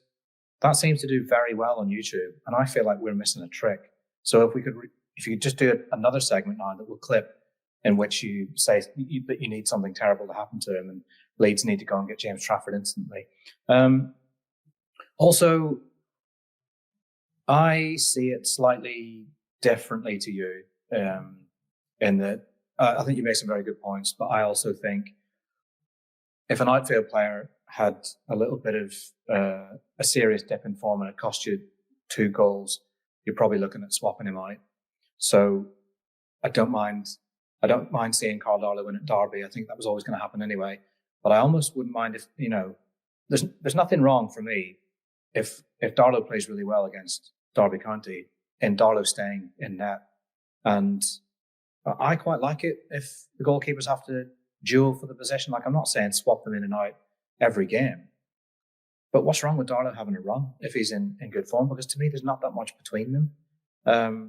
that seems to do very well on YouTube, and I feel like we're missing a trick. So if you could just do another segment now that will clip in which you say that you need something terrible to happen to him and Leeds need to go and get James Trafford instantly. Also, I see it slightly differently to you in that I think you make some very good points, but I also think if an outfield player had a little bit of a serious dip in form and it cost you 2 goals, you're probably looking at swapping him out. So I don't mind seeing Carl Darlow win at Derby. I think that was always going to happen anyway. But I almost wouldn't mind if, there's nothing wrong for me if Darlow plays really well against Derby County and Darlow staying in net. And I quite like it if the goalkeepers have to duel for the possession. Like, I'm not saying swap them in and out every game. But what's wrong with Darlow having a run if he's in good form? Because to me, there's not that much between them.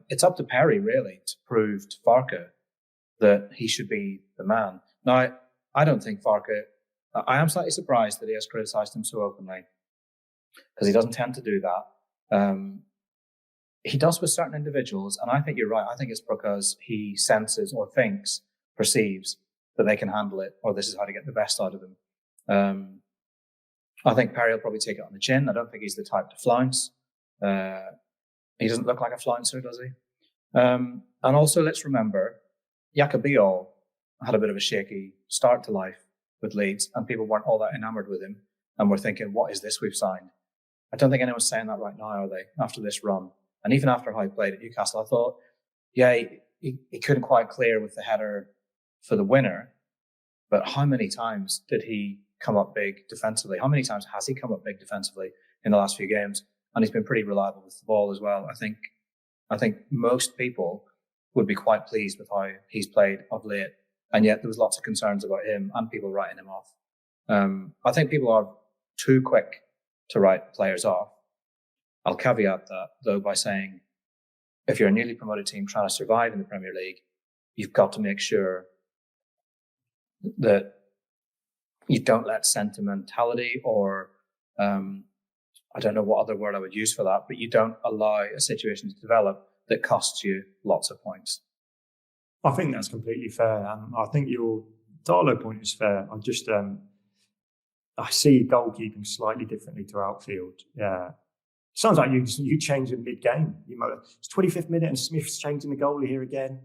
It's up to Perri, really, to prove to Farke that he should be the man. Now, I don't think Farke... I am slightly surprised that he has criticised him so openly, because he doesn't tend to do that. He does with certain individuals, and I think you're right. I think it's because he senses or perceives that they can handle it, or this is how to get the best out of them. I think Perri will probably take it on the chin. I don't think he's the type to flounce. He doesn't look like a flouncer, does he? And also, let's remember, Jacobiol had a bit of a shaky start to life with Leeds, and people weren't all that enamoured with him, and were thinking, what is this we've signed? I don't think anyone's saying that right now, are they, after this run? And even after how he played at Newcastle, I thought, he couldn't quite clear with the header for the winner, but how many times did he come up big defensively? How many times has he come up big defensively in the last few games? And he's been pretty reliable with the ball as well. I think most people would be quite pleased with how he's played of late. And yet there was lots of concerns about him and people writing him off. I think people are too quick to write players off. I'll caveat that, though, by saying if you're a newly promoted team trying to survive in the Premier League, you've got to make sure that you don't let sentimentality or I don't know what other word I would use for that, but you don't allow a situation to develop that costs you lots of points. I think that's completely fair. I think your Darlow point is fair. I see goalkeeping slightly differently to outfield. Yeah. Sounds like you change in mid-game. It's 25th minute and Smyth's changing the goalie here again.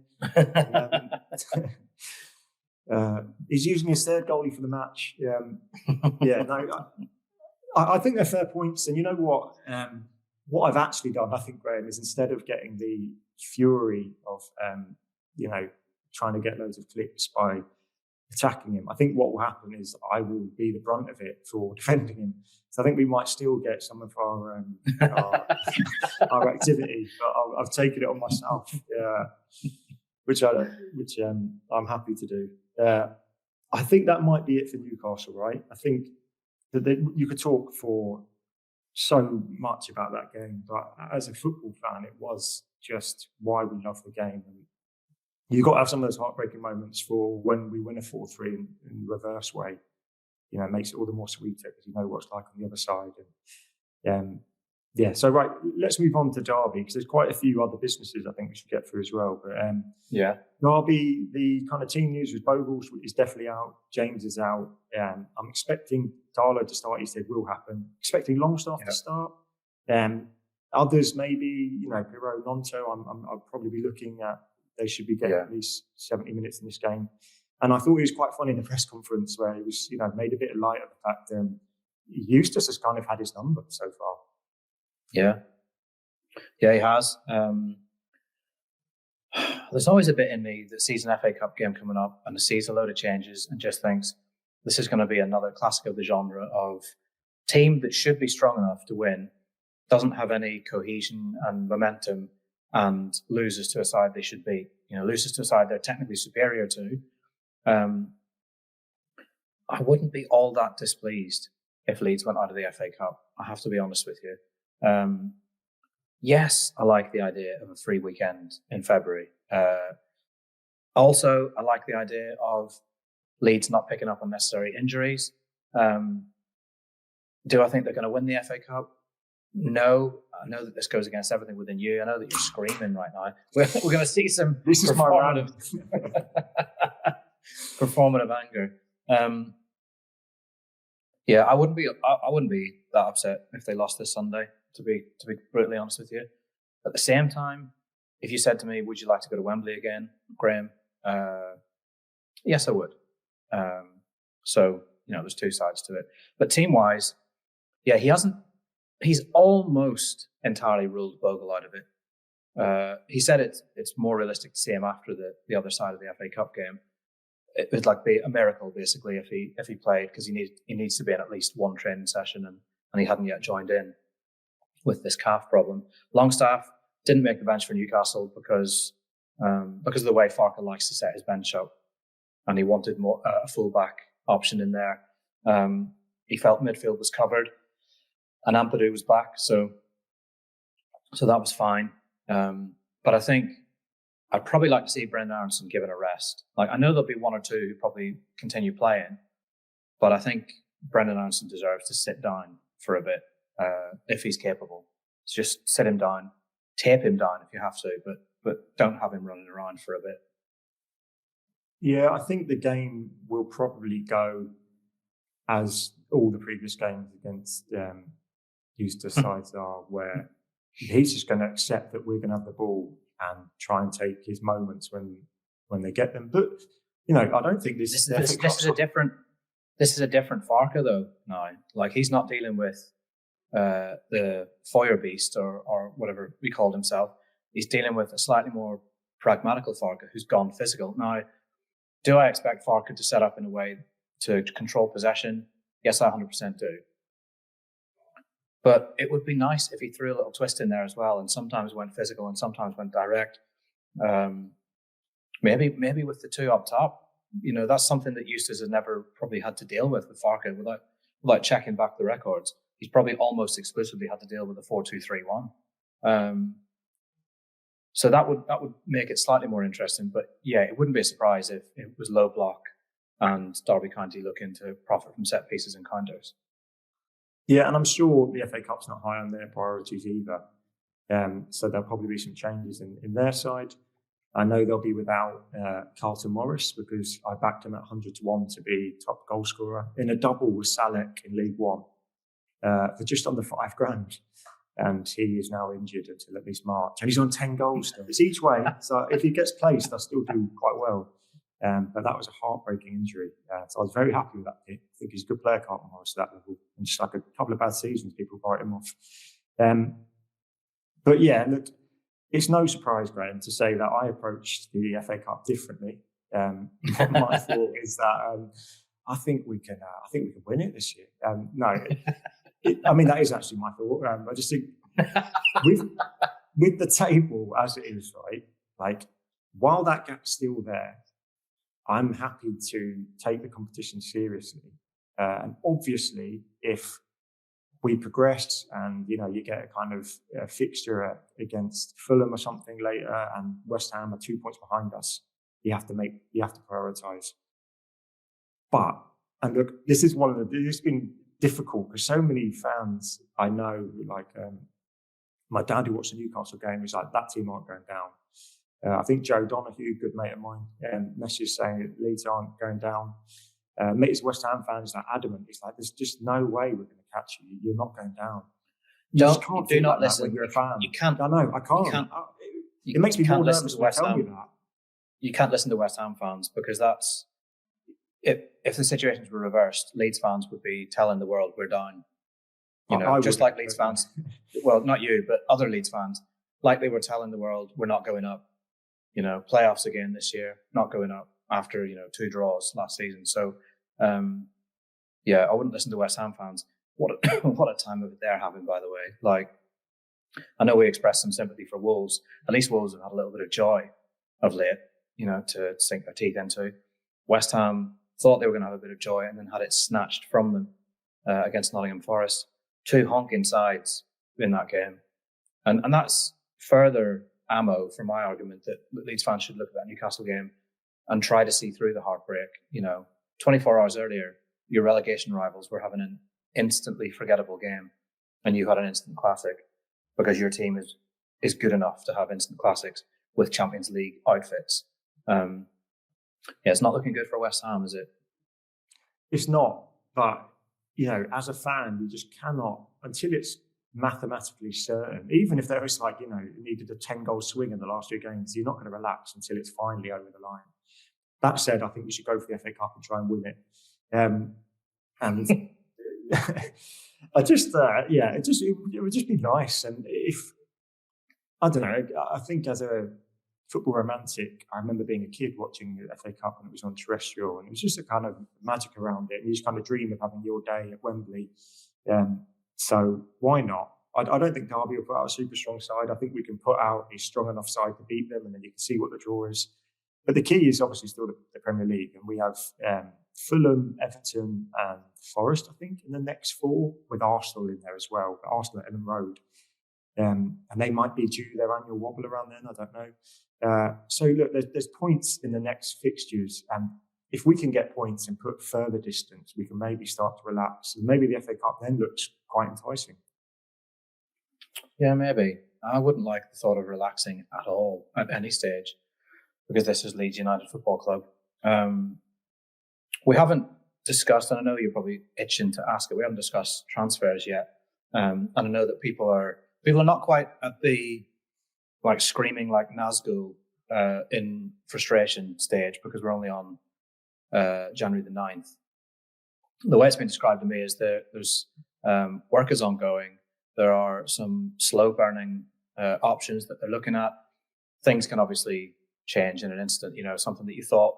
He's using his third goalie for the match. I think they're fair points. And you know what? What I've actually done, I think, Graham, is instead of getting the fury of, trying to get loads of clicks by attacking him, I think what will happen is I will be the brunt of it for defending him. So I think we might still get some of our activity, but I've taken it on myself, which I'm happy to do. I think that might be it for Newcastle, right? I think that you could talk for so much about that game, but as a football fan, it was just why we love the game. And you've got to have some of those heartbreaking moments for when we win a 4-3 in the reverse way. It makes it all the more sweeter because you know what it's like on the other side. And so right, let's move on to Derby because there's quite a few other businesses I think we should get through as well. But Derby, the kind of team news with Bogle is definitely out. James is out. I'm expecting Darlow to start. He said will happen. Expecting Longstaff to start. Others maybe, Pirro, Nonto. I'll probably be looking at. They should be getting at least 70 minutes in this game. And I thought it was quite funny in the press conference where he was, made a bit of light of the fact that Eustace has kind of had his number so far. Yeah, he has. There's always a bit in me that sees an FA Cup game coming up and sees a load of changes and just thinks, this is going to be another classic of the genre of team that should be strong enough to win, doesn't have any cohesion and momentum, and loses to a side they should beat. Loses to a side they're technically superior to. I wouldn't be all that displeased if Leeds went out of the FA Cup. I have to be honest with you. Yes, I like the idea of a free weekend in February. Also, I like the idea of Leeds not picking up unnecessary injuries. Do I think they're going to win the FA Cup? No. I know that this goes against everything within you. I know that you're screaming right now. We're going to see some performative anger. Yeah, I wouldn't be that upset if they lost this Sunday, to be brutally honest with you. At the same time, if you said to me, would you like to go to Wembley again, Graham? Yes, I would. So, there's two sides to it. But team-wise, yeah, he's almost entirely ruled Bogle out of it. He said it's more realistic to see him after the other side of the FA Cup game. It would be a miracle, basically, if he played, because he needs to be in at least one training session, and he hadn't yet joined in with this calf problem. Longstaff didn't make the bench for Newcastle because of the way Farke likes to set his bench up, and he wanted more a fullback option in there. He felt midfield was covered, and Ampadu was back, so that was fine. But I think I'd probably like to see Brenden Aaronson given a rest. I know there'll be one or two who probably continue playing, but I think Brenden Aaronson deserves to sit down for a bit if he's capable. So just sit him down, tape him down if you have to, but don't have him running around for a bit. Yeah, I think the game will probably go as all the previous games against Eustace sides are, where he's just going to accept that we're going to have the ball and try and take his moments when they get them. But I don't think this is a different Farke though. Now, he's not dealing with the fire beast or whatever he called himself. He's dealing with a slightly more pragmatical Farke who's gone physical. Now, do I expect Farke to set up in a way to control possession? Yes, I 100% do. But it would be nice if he threw a little twist in there as well, and sometimes went physical and sometimes went direct. Maybe with the two up top, that's something that Eustace has never probably had to deal with Farke without checking back the records. He's probably almost exclusively had to deal with a 4-2-3-1. So that would make it slightly more interesting. But yeah, it wouldn't be a surprise if it was low block and Derby County looking to profit from set pieces and counters. Yeah, and I'm sure the FA Cup's not high on their priorities either. So there'll probably be some changes in their side. I know they'll be without Carlton Morris because I backed him at 100-1 to be top goal scorer in a double with Salek in League One for just under $5,000. And he is now injured until at least March. And he's on 10 goals still. It's each way. So if he gets placed, I'll still do quite well. But that was a heartbreaking injury. So I was very happy with that pick. I think he's a good player, Carlton Morris, at that level. And just a couple of bad seasons, people write him off. But yeah, look, it's no surprise, Graham, to say that I approached the FA Cup differently. My thought is that I think we can win it this year. That is actually my thought. I just think with the table as it is, right? While that gap's still there, I'm happy to take the competition seriously. And obviously, if we progress and, you get a kind of fixture against Fulham or something later and West Ham are 2 points behind us, you have to prioritise. And look, it's been difficult because so many fans I know, my dad who watched the Newcastle game is like, that team aren't going down. I think Joe Donahue, good mate of mine, message saying that Leeds aren't going down. His West Ham fan is adamant. He's like, there's just no way we're going to catch you. You're not going down. Do not listen. When you're a fan. You can't. I know. I can't. It makes me more nervous when they tell me that. You can't listen to West Ham fans because that's if the situations were reversed, Leeds fans would be telling the world we're down. Just like Leeds fans. Well, not you, but other Leeds fans, like they were telling the world we're not going up. Playoffs again this year, not going up after 2 draws last season. So Yeah, I wouldn't listen to West Ham fans. What a time of it they're having, by the way. Like, I know we expressed some sympathy for Wolves. At least Wolves have had a little bit of joy of late, to sink their teeth into. West Ham thought they were going to have a bit of joy and then had it snatched from them against Nottingham Forest. 2 honking sides in that game. And that's further ammo for my argument that Leeds fans should look at that Newcastle game and try to see through the heartbreak. 24 hours earlier, your relegation rivals were having an instantly forgettable game and you had an instant classic because your team is good enough to have instant classics with Champions League outfits. It's not looking good for West Ham, is it? It's not, but, as a fan, you just cannot, until it's mathematically certain, even if there is needed a 10-goal swing in the last 2 games, you're not going to relax until it's finally over the line. That said, I think we should go for the FA Cup and try and win it. And I just, it would just be nice. And I don't know, I think as a football romantic, I remember being a kid watching the FA Cup and it was on terrestrial, and it was just a kind of magic around it. And you just kind of dream of having your day at Wembley. So why not? I don't think Derby will put out a super strong side. I think we can put out a strong enough side to beat them, and then you can see what the draw is. But the key is obviously still the Premier League, and we have Fulham, Everton, and Forest, I think, in the next 4, with Arsenal in there as well. Arsenal at Elland Road, and they might be due their annual wobble around then. I don't know. So look, there's points in the next fixtures, and if we can get points and put further distance, we can maybe start to relax, and maybe the FA Cup then looks quite enticing. Yeah, maybe. I wouldn't like the thought of relaxing at all at any stage, because this is Leeds United Football Club. We haven't discussed, and I know you're probably itching to ask it, we haven't discussed transfers yet. And I know that people are not quite at the screaming like Nazgul in frustration stage, because we're only on January the 9th. The way it's been described to me is that there's work is ongoing. There are some slow burning options that they're looking at. Things can obviously change in an instant. Something that you thought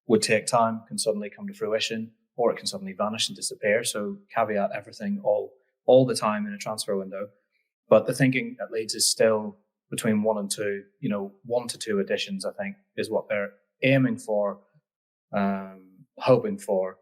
would take time can suddenly come to fruition, or it can suddenly vanish and disappear. So caveat everything all the time in a transfer window. But the thinking at Leeds is still between 1 and 2. 1 to 2 additions, I think, is what they're aiming for, hoping for.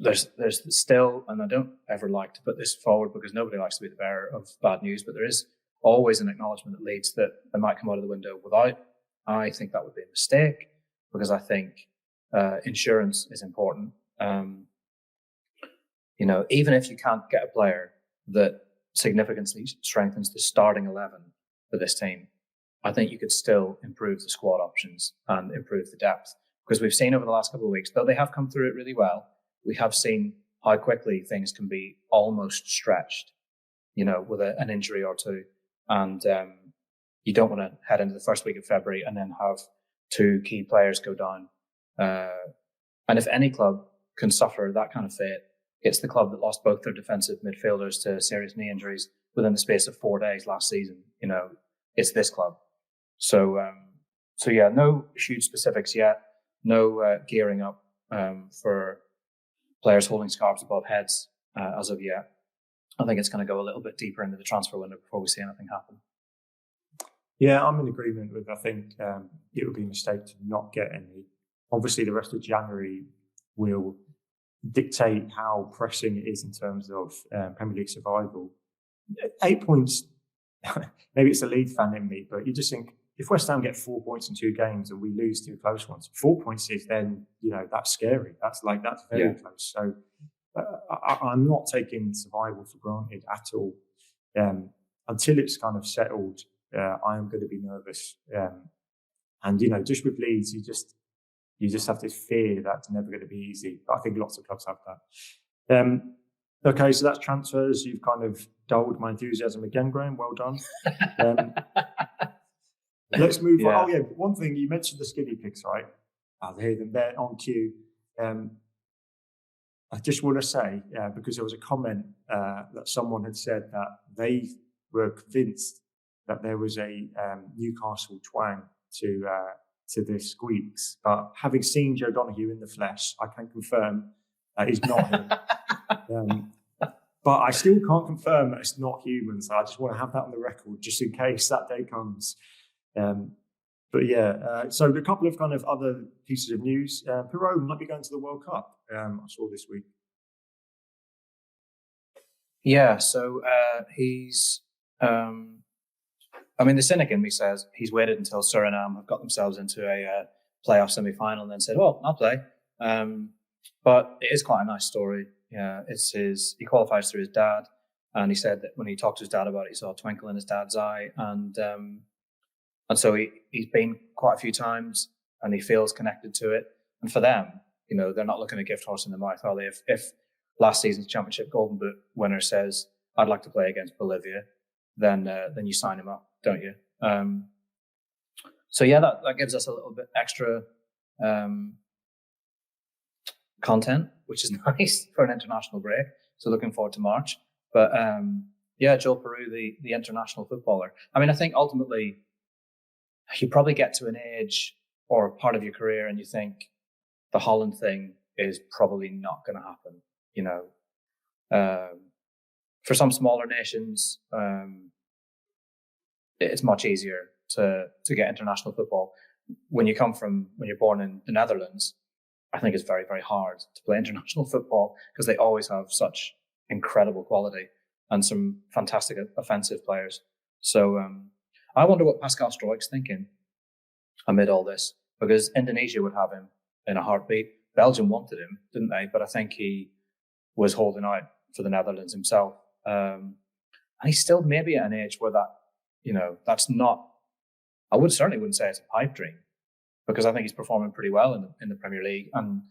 There's still, and I don't ever like to put this forward because nobody likes to be the bearer of bad news, but there is always an acknowledgement at Leeds that they might come out of the window without. I think that would be a mistake, because I think insurance is important. Even if you can't get a player that significantly strengthens the starting 11 for this team, I think you could still improve the squad options and improve the depth, because we've seen over the last couple of weeks, though they have come through it really well, we have seen how quickly things can be almost stretched, with an injury or two. And you don't want to head into the first week of February and then have 2 key players go down. And if any club can suffer that kind of fate, it's the club that lost both their defensive midfielders to serious knee injuries within the space of 4 days last season. It's this club. So yeah, no huge specifics yet. No gearing up for players holding scarves above heads as of yet. I think it's going to go a little bit deeper into the transfer window before we see anything happen. Yeah, I'm in agreement with, I think it would be a mistake to not get any. Obviously, the rest of January will dictate how pressing it is in terms of Premier League survival. 8 points, maybe it's a Leeds fan in me, but you just think, if West Ham get 4 points in 2 games and we lose 2 close ones, 4 points is then, that's scary. That's very close. So I'm not taking survival for granted at all. Until it's kind of settled, I am going to be nervous. And, just with Leeds, you just have this fear that it's never going to be easy. But I think lots of clubs have that. Okay, so that's transfers. You've kind of dulled my enthusiasm again, Graham. Well done. Let's move on. Oh, yeah, one thing, you mentioned the skinny picks, right? I'll hear them there on cue. I just want to say, because there was a comment that someone had said that they were convinced that there was a Newcastle twang to to the squeaks, but having seen Joe Donahue in the flesh, I can confirm that he's not him. But I still can't confirm that it's not human, so I just want to have that on the record, just in case that day comes. But yeah, so a couple of kind of other pieces of news. Perot might be going to the World Cup, I saw this week. Yeah, so he's... the cynic in me says he's waited until Suriname have got themselves into a playoff semi-final and then said, well, I'll play. But it is quite a nice story. Yeah, he qualifies through his dad. And he said that when he talked to his dad about it, he saw a twinkle in his dad's eye. And so he's been quite a few times and he feels connected to it. And for them, they're not looking a gift horse in the mouth, are they? If last season's championship Golden Boot winner says, I'd like to play against Bolivia, then you sign him up, don't you? So yeah, that gives us a little bit extra content, which is nice for an international break. So looking forward to March. But Joel Perri, the international footballer. I think ultimately you probably get to an age or part of your career and you think the Holland thing is probably not going to happen. For some smaller nations, it's much easier to get international football. When you're born in the Netherlands, I think it's very, very hard to play international football because they always have such incredible quality and some fantastic offensive players. So I wonder what Pascal Struijk's thinking amid all this, because Indonesia would have him in a heartbeat. Belgium wanted him, didn't they? But I think he was holding out for the Netherlands himself. And he's still maybe at an age where that's not, I certainly wouldn't say it's a pipe dream, because I think he's performing pretty well in the Premier League. And,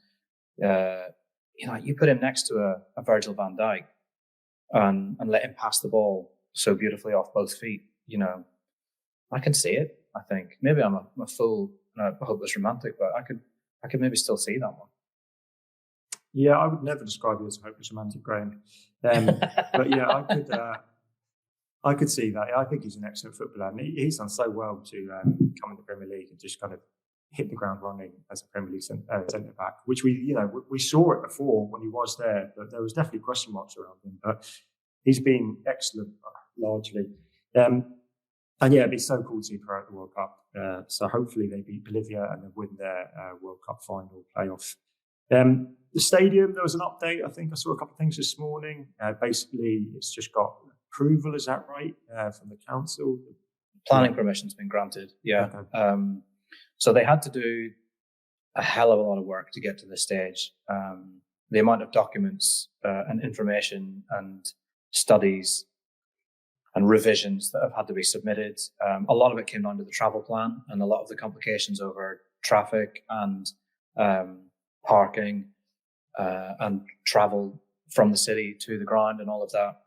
you put him next to a Virgil van Dijk and let him pass the ball so beautifully off both feet. I can see it, I think. Maybe I'm a fool and a hopeless romantic, but I could maybe still see that one. Yeah, I would never describe you as a hopeless romantic, Graham. But yeah, I could see that. I think he's an excellent footballer, and he's done so well to come in the Premier League and just kind of hit the ground running as a Premier League centre back, which we saw it before when he was there, but there was definitely question marks around him. But he's been excellent largely. And yeah, it'd be so cool to see Perot at the World Cup. So hopefully they beat Bolivia and they win their World Cup final playoff. The stadium, there was an update. I think I saw a couple of things this morning. Basically, it's just got approval, is that right, from the council? Planning permission's been granted, yeah. Okay. So they had to do a hell of a lot of work to get to this stage. The amount of documents and information and studies and revisions that have had to be submitted. A lot of it came down to the travel plan and a lot of the complications over traffic and parking and travel from the city to the ground and all of that.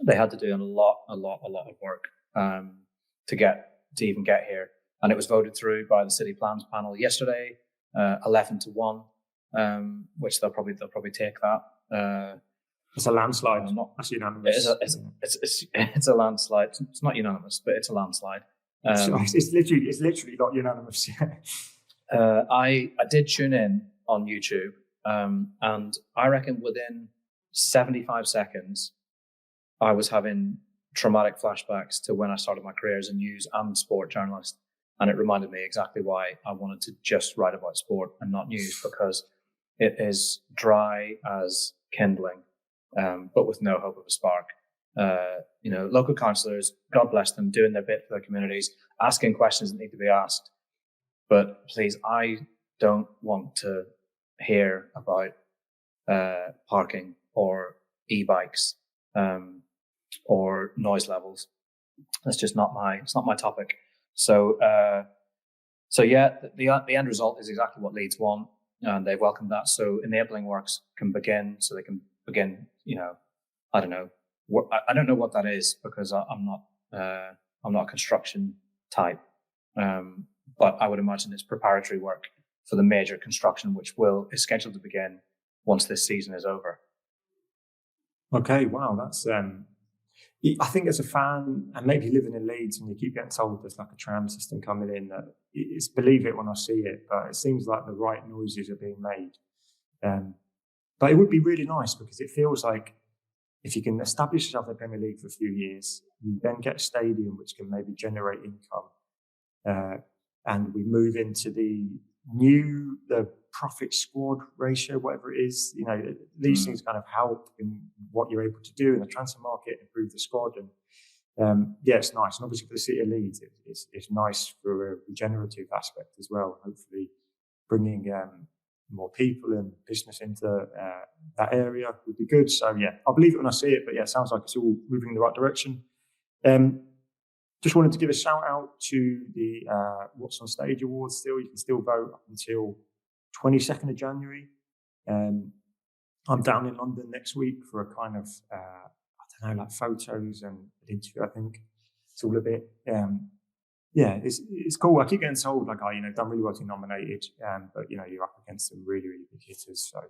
They had to do a lot of work to even get here. And it was voted through by the city plans panel yesterday, 11-1, which they'll probably take that. It's a landslide. That's unanimous. It's a landslide. It's not unanimous, but it's a landslide. It's literally not unanimous. I did tune in on YouTube, and I reckon within 75 seconds, I was having traumatic flashbacks to when I started my career as a news and sport journalist. And it reminded me exactly why I wanted to just write about sport and not news, because it is dry as kindling, but with no hope of a spark. Local councillors, God bless them, doing their bit for their communities, asking questions that need to be asked. But please, I don't want to hear about parking or e-bikes or noise levels. That's just it's not my topic. So yeah, the end result is exactly what Leeds want, and they've welcomed that. So enabling works can begin, so they can begin. I don't know. I don't know what that is, because I'm not a construction type, but I would imagine it's preparatory work for the major construction, which is scheduled to begin once this season is over. Okay, wow, that's I think as a fan, and maybe living in Leeds, and you keep getting told there's like a tram system coming in, that it's believe it when I see it, but it seems like the right noises are being made. But it would be really nice because it feels like if you can establish yourself in the Premier League for a few years, you then get a stadium which can maybe generate income, and we move into the profit squad ratio, whatever it is. These things kind of help in what you're able to do in the transfer market, improve the squad, and it's nice. And obviously for the City of Leeds, it's nice for a regenerative aspect as well. Hopefully, bringing more people and business into that area would be good. So I'll believe it when I see it. But it sounds like it's all moving in the right direction. Just wanted to give a shout out to the What's on Stage Awards. Still, you can still vote up until 22nd of January. I'm down in London next week for a kind of like photos and an interview. I think it's all a bit. It's cool. I keep getting told like, done really well to be nominated, but you're up against some really, really big hitters. So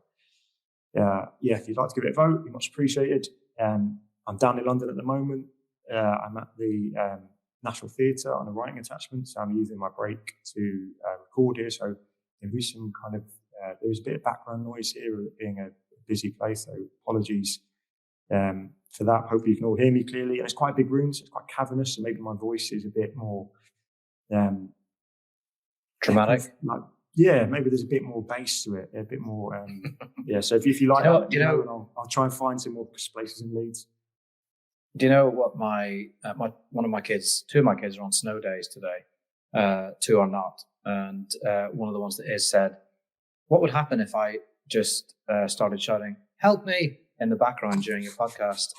if you'd like to give it a vote, it'd be much appreciated. I'm down in London at the moment. I'm at the National Theatre on a writing attachment, so I'm using my break to record here. So there is some kind of there's a bit of background noise here, being a busy place. So apologies for that. Hopefully you can all hear me clearly. And it's quite a big room, so it's quite cavernous. So maybe my voice is a bit more dramatic. Maybe there's a bit more bass to it, a bit more. So if you like, I'll try and find some more places in Leeds. Do you know what one of my kids, two of my kids are on snow days today, two are not, and one of the ones that is said, "What would happen if I just started shouting, 'Help me!' in the background during your podcast?"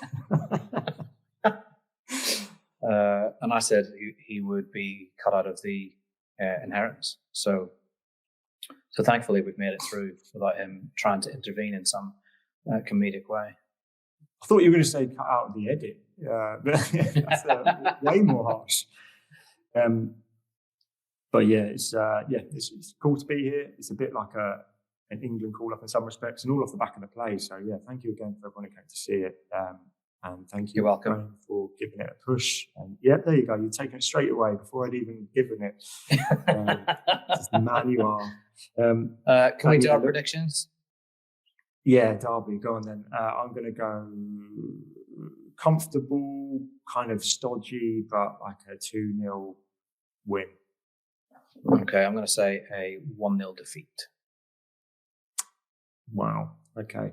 And I said he would be cut out of the inheritance. So thankfully we've made it through without him trying to intervene in some comedic way. I thought you were going to say cut out of the edit. That's way more harsh. But it's cool to be here. It's a bit like an England call up in some respects, and all off the back of the play. So thank you again for everyone who came to see it, and thank you. You're welcome for giving it a push. And there you go. You're taking it straight away before I'd even given it. Just the man you are. Can we do our predictions? Yeah, Derby. Go on then. I'm going to go comfortable, kind of stodgy, but like a 2-0 win. Okay, I'm going to say a 1-0 defeat. Wow. Okay.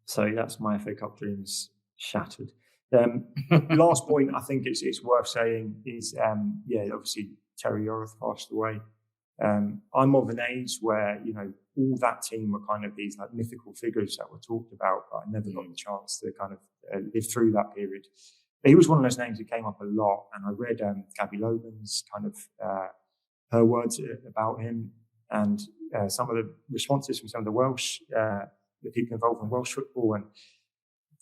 So that's my FA Cup dreams shattered. Last point I think it's worth saying is, obviously Terry Yorath passed away. I'm of an age where, all that team were kind of these like mythical figures that were talked about, but I never got the chance to kind of live through that period. He was one of those names that came up a lot, and I read Gabby Logan's kind of her words about him, and some of the responses from some of the Welsh, the people involved in Welsh football, and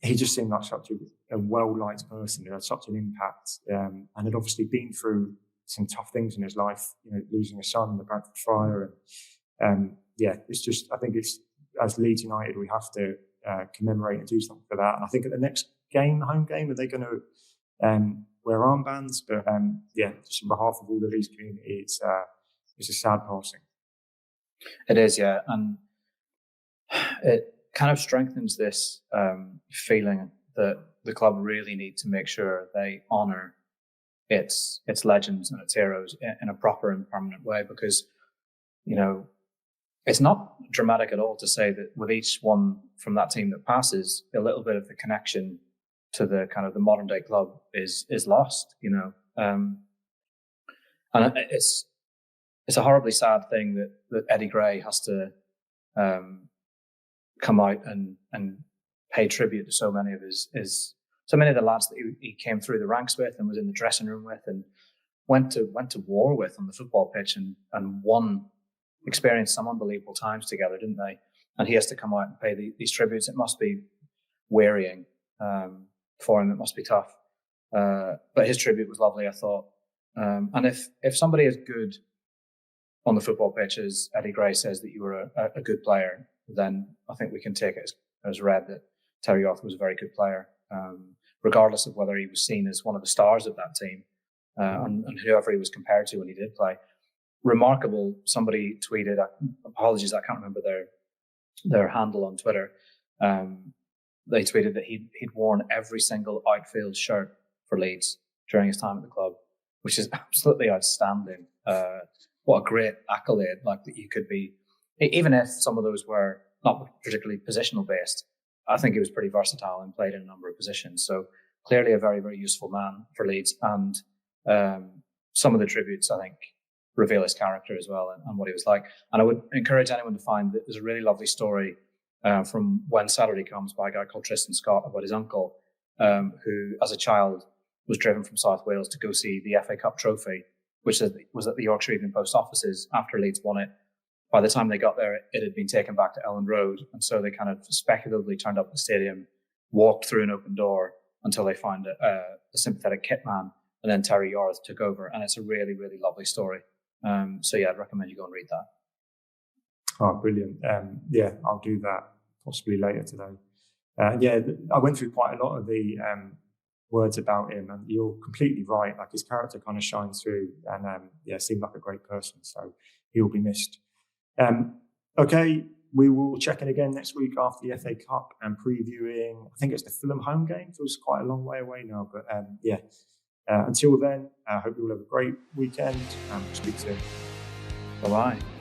he just seemed like such a well-liked person who had such an impact, and had obviously been through some tough things in his life, losing a son, the Bradford fire, and it's just, I think it's, as Leeds United, we have to commemorate and do something for that. And I think at the next game, the home game, are they going to wear armbands? But just on behalf of all the Leeds community, it's a sad passing. It is, yeah, and it kind of strengthens this feeling that the club really need to make sure they honour its legends and its heroes in a proper and permanent way, because it's not dramatic at all to say that with each one from that team that passes, a little bit of the connection to the kind of the modern day club is lost, and it's a horribly sad thing that Eddie Gray has to come out and pay tribute to so many of so many of the lads that he came through the ranks with and was in the dressing room with and went to war with on the football pitch and experienced some unbelievable times together, didn't they? And he has to come out and pay these tributes. It must be wearying for him. It must be tough. But his tribute was lovely, I thought. And if somebody is good on the football pitch, as Eddie Gray says that you were a good player, then I think we can take it as read that Terry Yorath was a very good player. regardless of whether he was seen as one of the stars of that team and whoever he was compared to when he did play. Remarkable. Somebody tweeted, apologies, I can't remember their handle on Twitter. They tweeted that he'd worn every single outfield shirt for Leeds during his time at the club, which is absolutely outstanding. What a great accolade! Like that you could be, even if some of those were not particularly positional based. I think he was pretty versatile and played in a number of positions. So clearly a very, very useful man for Leeds. And some of the tributes, I think, reveal his character as well and what he was like. And I would encourage anyone to find that there's a really lovely story from When Saturday Comes by a guy called Tristan Scott about his uncle, who as a child was driven from South Wales to go see the FA Cup trophy, which was at the Yorkshire Evening Post offices after Leeds won it. By the time they got there, it had been taken back to Elland Road. And so they kind of speculatively turned up at the stadium, walked through an open door until they found a sympathetic kit man. And then Terry Yorath took over. And it's a really, really lovely story. So yeah, I'd recommend you go and read that. Oh, brilliant. Yeah, I'll do that possibly later today. Yeah, I went through quite a lot of the words about him, and you're completely right. Like his character kind of shines through, and yeah, seemed like a great person. So he will be missed. Okay, we will check in again next week after the FA Cup and previewing. I think it's the Fulham home game. Feels quite a long way away now, but yeah. Until then, I hope you all have a great weekend. Speak soon. Bye-bye.